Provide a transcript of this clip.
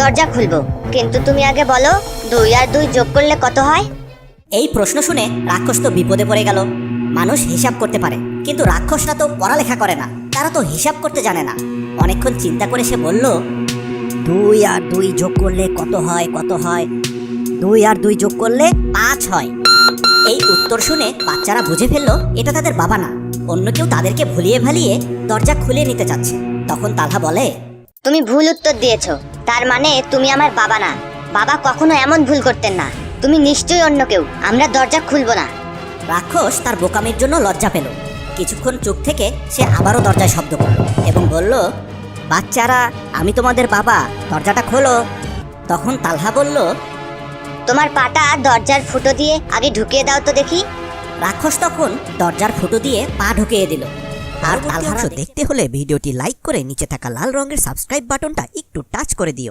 দরজা খুলবো, কিন্তু তুমি আগে বলো 2 আর 2 যোগ করলে কত হয়? এই প্রশ্ন শুনে রাক্ষস তো বিপদে পড়ে গেল। মানুষ হিসাব করতে পারে, কিন্তু রাক্ষসরা তো পড়ালেখা করে না, তারা তো হিসাব করতে জানে না। অনেকক্ষণ চিন্তা করে সে বলল, 2 আর 2 যোগ করলে কত হয়, কত হয়? 2 আর 2 যোগ করলে 5 হয়। এই উত্তর শুনে বাচ্চারা বুঝে ফেললো এটা তাদের বাবা না, অন্য কেউ তাদেরকে ভুলিয়ে ভালিয়ে দরজা খুলে নিতে চাচ্ছে। তখন তালহা বলে, তুমি ভুল উত্তর দিয়েছো, তার মানে তুমি আমার বাবা না। বাবা কখনো এমন ভুল করতেন না। তুমি নিশ্চয়ই অন্য কেউ, আমরা দরজা খুলবো না। রাক্ষস তার বোকামির জন্য লজ্জা পেল। কিছুক্ষণ চুপ থেকে সে আবারও দরজায় শব্দ করল এবং বলল, বাচ্চারা, আমি তোমাদের বাবা, দরজাটা খোলো। তখন তালহা বলল, তোমার পাটা দরজার ফুটো দিয়ে আগে ঢুকিয়ে দাও তো দেখি। রাক্ষস তখন দরজার ফুটো দিয়ে পা ঢুকিয়ে দিল। আর তালহার দেখতে হলে ভিডিওটি লাইক করে নিচে থাকা লাল রঙের সাবস্ক্রাইব বাটনটা একটু টাচ করে দিও।